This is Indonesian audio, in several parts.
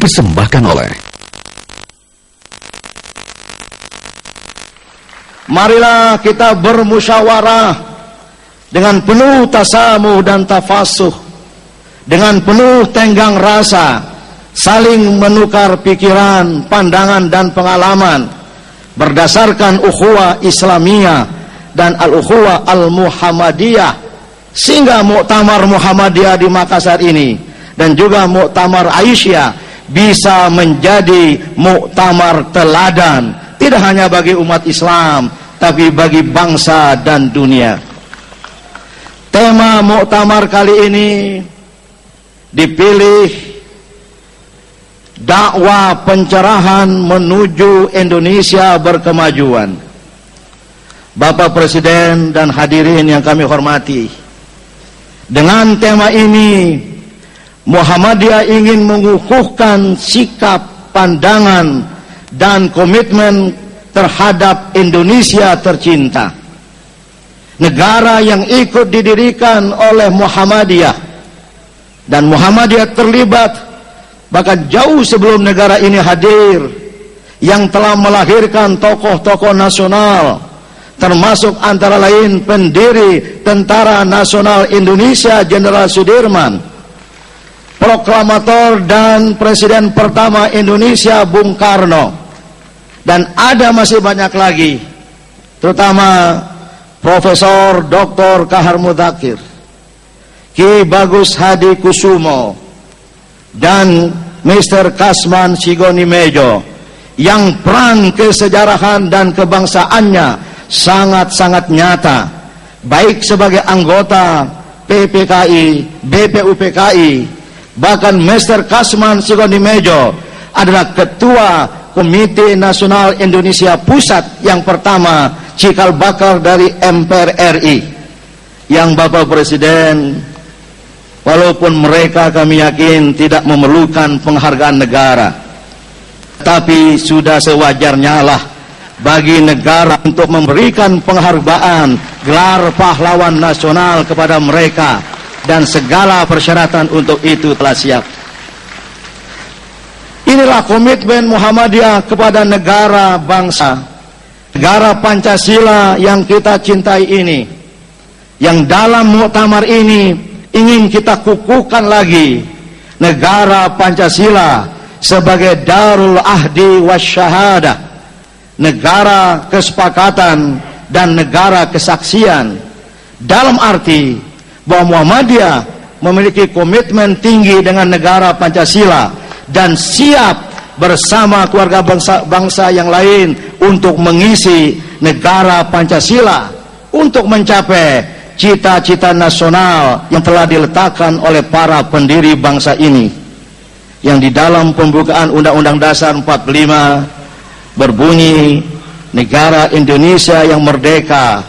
dipersembahkan oleh marilah kita bermusyawarah dengan penuh tasamuh dan tafasuh, dengan penuh tenggang rasa, saling menukar pikiran, pandangan dan pengalaman berdasarkan ukhuwah Islamiyah dan al-ukhuwah al-Muhammadiyah, sehingga Muktamar Muhammadiyah di Makassar ini dan juga Muktamar Aisyah bisa menjadi muktamar teladan, tidak hanya bagi umat Islam tapi bagi bangsa dan dunia. Tema muktamar kali ini dipilih dakwah pencerahan menuju Indonesia berkemajuan. Bapak Presiden dan hadirin yang kami hormati, dengan tema ini Muhammadiyah ingin mengukuhkan sikap, pandangan dan komitmen terhadap Indonesia tercinta, negara yang ikut didirikan oleh Muhammadiyah, dan Muhammadiyah terlibat bahkan jauh sebelum negara ini hadir, yang telah melahirkan tokoh-tokoh nasional, termasuk antara lain pendiri Tentara Nasional Indonesia Jenderal Sudirman, proklamator dan presiden pertama Indonesia Bung Karno, dan ada masih banyak lagi, terutama Profesor Dr. Kahar Mudzakkir, Ki Bagus Hadi Kusumo, dan Mr. Kasman Sigonimejo, yang peran kesejarahan dan kebangsaannya sangat-sangat nyata, baik sebagai anggota PPKI, BPUPKI, bahkan Mr. Kasman Sigonimejo adalah Ketua Komite Nasional Indonesia Pusat yang pertama cikal bakal dari MPR RI, yang Bapak Presiden, walaupun mereka kami yakin tidak memerlukan penghargaan negara, tapi sudah sewajarnya lah bagi negara untuk memberikan penghargaan gelar pahlawan nasional kepada mereka, dan segala persyaratan untuk itu telah siap. Inilah komitmen Muhammadiyah kepada negara bangsa, negara Pancasila yang kita cintai ini, yang dalam muktamar ini ingin kita kukuhkan lagi negara Pancasila sebagai Darul Ahdi Wasyahadah, negara kesepakatan dan negara kesaksian, dalam arti bahwa Muhammadiyah memiliki komitmen tinggi dengan negara Pancasila dan siap bersama keluarga bangsa yang lain untuk mengisi negara Pancasila untuk mencapai cita-cita nasional yang telah diletakkan oleh para pendiri bangsa ini, yang di dalam pembukaan Undang-Undang Dasar 45 berbunyi, negara Indonesia yang merdeka,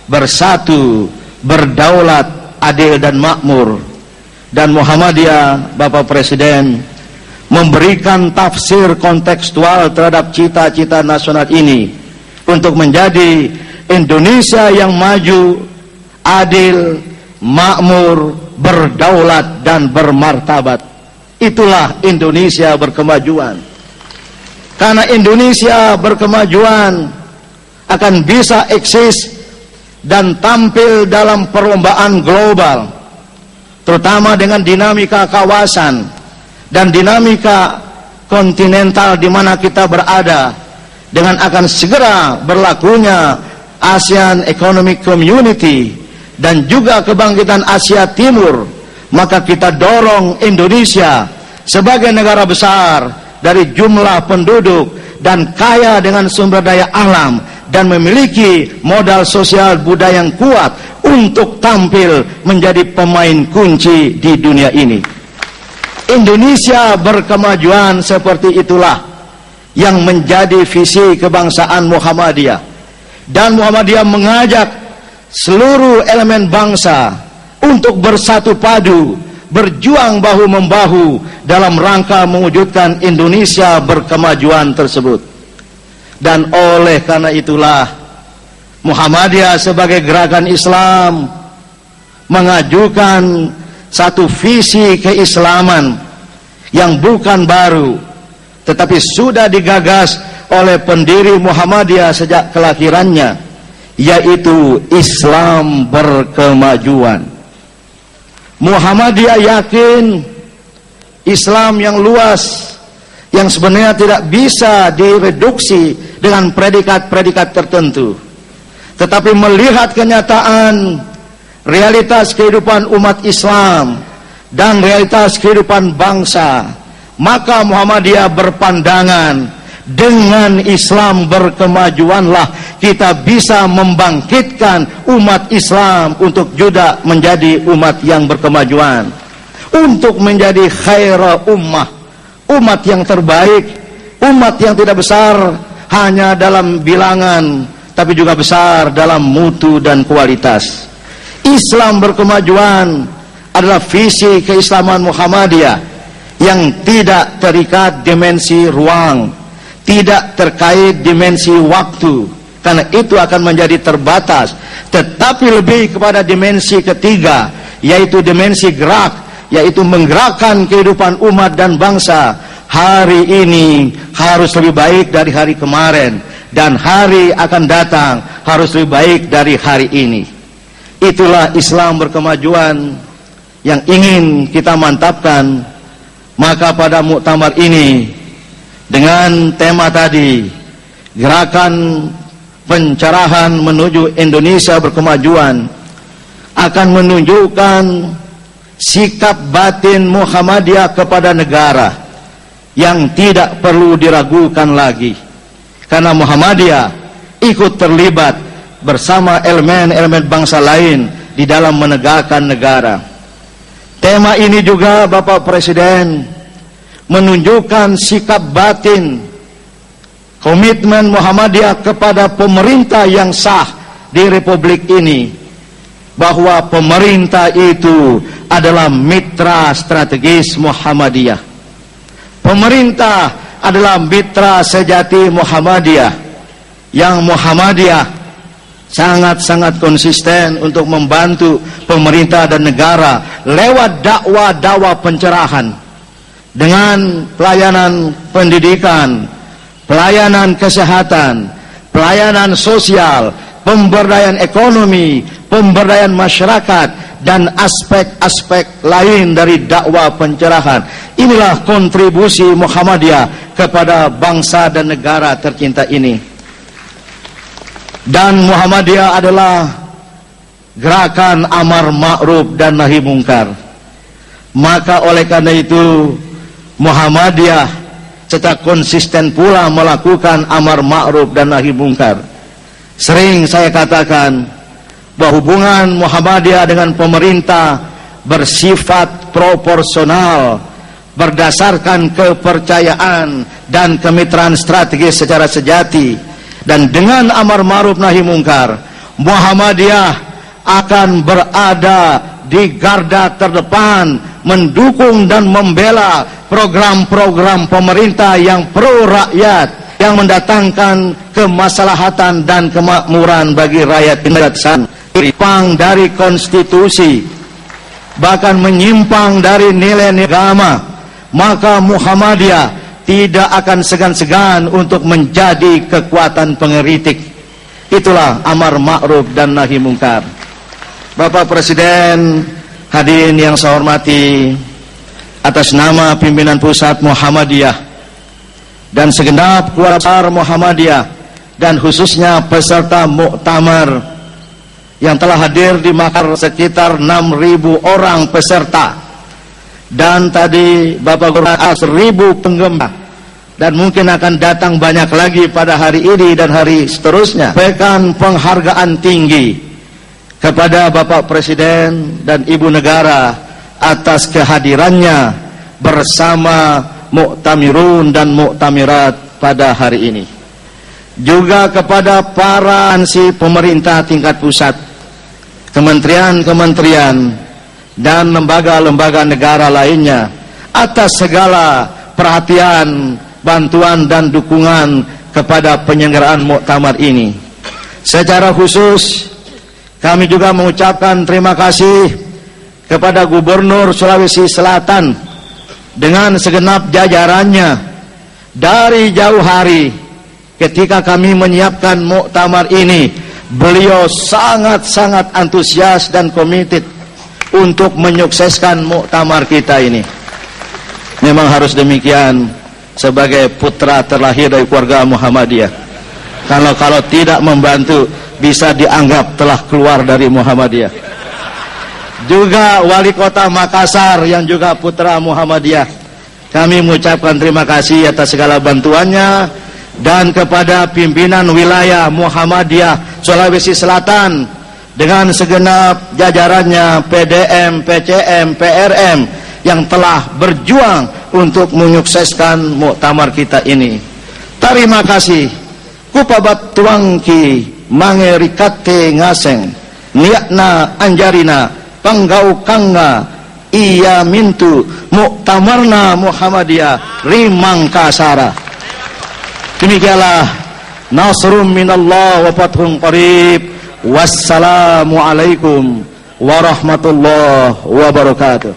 bersatu, berdaulat, adil dan makmur. Dan Muhammadiyah, Bapak Presiden, memberikan tafsir kontekstual terhadap cita-cita nasional ini untuk menjadi Indonesia yang maju, adil, makmur, berdaulat dan bermartabat. Itulah Indonesia berkemajuan. Karena Indonesia berkemajuan akan bisa eksis dan tampil dalam perlombaan global, terutama dengan dinamika kawasan dan dinamika kontinental di mana kita berada, dengan akan segera berlakunya ASEAN Economic Community dan juga kebangkitan Asia Timur. Maka kita dorong Indonesia sebagai negara besar dari jumlah penduduk dan kaya dengan sumber daya alam dan memiliki modal sosial budaya yang kuat untuk tampil menjadi pemain kunci di dunia ini. Indonesia berkemajuan seperti itulah yang menjadi visi kebangsaan Muhammadiyah, dan Muhammadiyah mengajak seluruh elemen bangsa untuk bersatu padu, berjuang bahu-membahu dalam rangka mewujudkan Indonesia berkemajuan tersebut. Dan oleh karena itulah Muhammadiyah sebagai gerakan Islam mengajukan satu visi keislaman, yang bukan baru, tetapi sudah digagas oleh pendiri Muhammadiyah sejak kelahirannya, yaitu Islam berkemajuan. Muhammadiyah yakin Islam yang luas, yang sebenarnya tidak bisa direduksi dengan predikat-predikat tertentu, tetapi melihat kenyataan realitas kehidupan umat Islam dan realitas kehidupan bangsa, maka Muhammadiyah berpandangan dengan Islam berkemajuanlah kita bisa membangkitkan umat Islam untuk juga menjadi umat yang berkemajuan, untuk menjadi khaira ummah, umat yang terbaik, umat yang tidak besar hanya dalam bilangan, tapi juga besar dalam mutu dan kualitas. Islam berkemajuan adalah visi keislaman Muhammadiyah yang tidak terikat dimensi ruang, tidak terkait dimensi waktu, karena itu akan menjadi terbatas, tetapi lebih kepada dimensi ketiga, yaitu dimensi gerak, yaitu menggerakkan kehidupan umat dan bangsa. Hari ini harus lebih baik dari hari kemarin, dan hari akan datang harus lebih baik dari hari ini. Itulah Islam berkemajuan yang ingin kita mantapkan. Maka pada muktamar ini, dengan tema tadi, gerakan pencerahan menuju Indonesia berkemajuan, akan menunjukkan sikap batin Muhammadiyah kepada negara yang tidak perlu diragukan lagi, karena Muhammadiyah ikut terlibat bersama elemen-elemen bangsa lain di dalam menegakkan negara. Tema ini juga Bapak Presiden menunjukkan sikap batin komitmen Muhammadiyah kepada pemerintah yang sah di Republik ini, bahwa pemerintah itu adalah mitra strategis Muhammadiyah. Pemerintah adalah mitra sejati Muhammadiyah, yang Muhammadiyah sangat-sangat konsisten untuk membantu pemerintah dan negara lewat dakwah-dakwah pencerahan, dengan pelayanan pendidikan, pelayanan kesehatan, pelayanan sosial, pemberdayaan ekonomi, pemberdayaan masyarakat, dan aspek-aspek lain dari dakwah pencerahan. Inilah kontribusi Muhammadiyah kepada bangsa dan negara tercinta ini. Dan Muhammadiyah adalah gerakan amar ma'ruf dan nahi mungkar. Maka oleh karena itu Muhammadiyah secara konsisten pula melakukan amar ma'ruf dan nahi mungkar. Sering saya katakan bahwa hubungan Muhammadiyah dengan pemerintah bersifat proporsional, berdasarkan kepercayaan dan kemitraan strategis secara sejati. Dan dengan amar ma'ruf nahi mungkar, Muhammadiyah akan berada di garda terdepan, mendukung dan membela program-program pemerintah yang pro rakyat, yang mendatangkan kemaslahatan dan kemakmuran bagi rakyat Indonesia. Menyimpang dari konstitusi, bahkan menyimpang dari nilai-nilai agama, maka Muhammadiyah tidak akan segan-segan untuk menjadi kekuatan pengeritik. Itulah amar ma'ruf dan nahi mungkar. Bapak Presiden, hadirin yang saya hormati, atas nama pimpinan pusat Muhammadiyah dan segenap keluarga besar Muhammadiyah, dan khususnya peserta muktamar yang telah hadir di Makassar, sekitar 6.000 orang peserta, dan tadi Bapak Gubernur 1.000 penggemar, dan mungkin akan datang banyak lagi pada hari ini dan hari seterusnya. Sampaikan penghargaan tinggi kepada Bapak Presiden dan Ibu Negara atas kehadirannya bersama muktamirun dan muktamirat pada hari ini. Juga kepada para instansi pemerintah tingkat pusat, kementerian-kementerian dan lembaga-lembaga negara lainnya, atas segala perhatian, bantuan dan dukungan kepada penyelenggaraan muktamar ini. Secara khusus kami juga mengucapkan terima kasih kepada Gubernur Sulawesi Selatan dengan segenap jajarannya dari jauh hari. Ketika kami menyiapkan muktamar ini, beliau sangat-sangat antusias dan komited untuk menyukseskan muktamar kita ini. Memang harus demikian sebagai putra terlahir dari keluarga Muhammadiyah. Kalau tidak membantu, bisa dianggap telah keluar dari Muhammadiyah. Juga wali kota Makassar yang juga putra Muhammadiyah, kami mengucapkan terima kasih atas segala bantuannya. Dan kepada pimpinan wilayah Muhammadiyah Sulawesi Selatan dengan segenap jajarannya, PDM, PCM, PRM yang telah berjuang untuk menyukseskan muktamar kita ini. Terima kasih. Kupabat tuangki mangerikate ngaseng niatna anjarina panggau kangga iya mintu muktamarna Muhammadiyah rimang kasara. Demikianlah, nasrum minallah wa fathun qarib. Wassalamualaikum warahmatullahi wabarakatuh.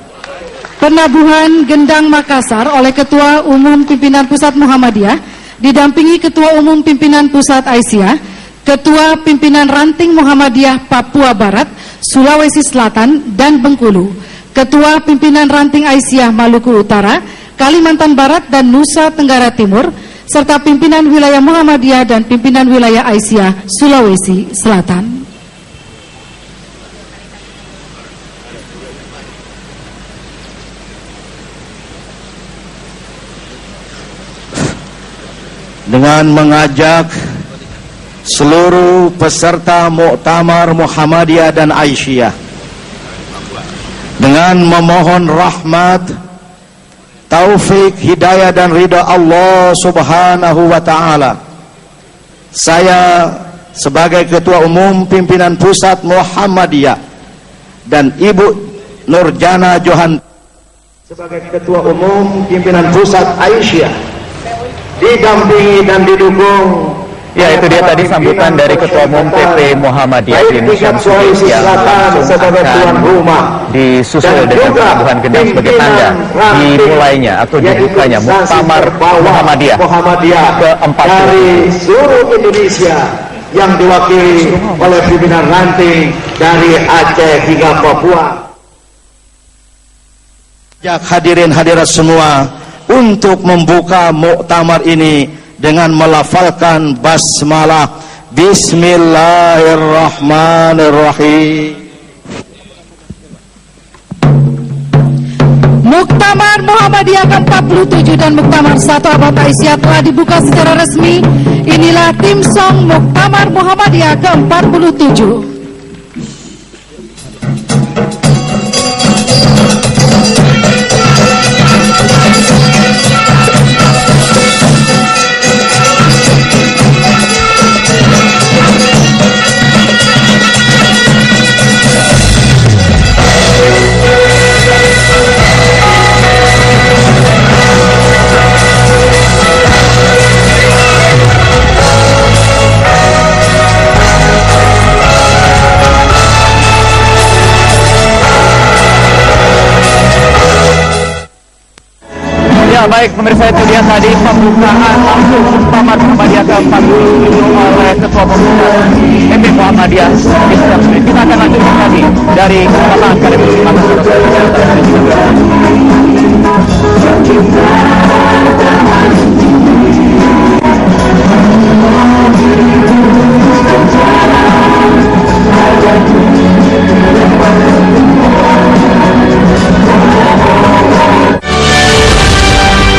Penabuhan Gendang Makassar oleh Ketua Umum Pimpinan Pusat Muhammadiyah didampingi Ketua Umum Pimpinan Pusat Aisyah, Ketua Pimpinan Ranting Muhammadiyah Papua Barat, Sulawesi Selatan dan Bengkulu, Ketua Pimpinan Ranting Aisyah Maluku Utara, Kalimantan Barat dan Nusa Tenggara Timur, serta pimpinan wilayah Muhammadiyah dan pimpinan wilayah Aisyah Sulawesi Selatan. Dengan mengajak seluruh peserta muktamar Muhammadiyah dan Aisyah, dengan memohon rahmat, taufik, hidayah dan ridha Allah Subhanahu wa ta'ala, saya sebagai Ketua Umum Pimpinan Pusat Muhammadiyah dan Ibu Nurjana Johan sebagai Ketua Umum Pimpinan Pusat Aisyah, didampingi dan didukung. Ya, itu dia tadi sambutan dari Ketua Umum PP Muhammadiyah di Indonesia yang langsung akan disusul dengan penabuhan gendang sebagai tanda dimulainya atau dibukanya muktamar Muhammadiyah ke-40 dari seluruh Indonesia yang diwakili oleh pimpinan ranting dari Aceh hingga Papua. Hadirin hadirat semua untuk membuka muktamar ini dengan melafalkan basmalah. Bismillahirrahmanirrahim. Muktamar Muhammadiyah ke-47 dan Muktamar 1 Abad Aisyah telah dibuka secara resmi. Inilah tim song Muktamar Muhammadiyah ke-47. Baik, pemirsa, itu dia tadi pembukaan langsung muktamar Muhammadiyah ke-47 oleh Ketua Umum PP Muhammadiyah. Kita akan lanjutkan lagi dari Kepala Akademi Makassar.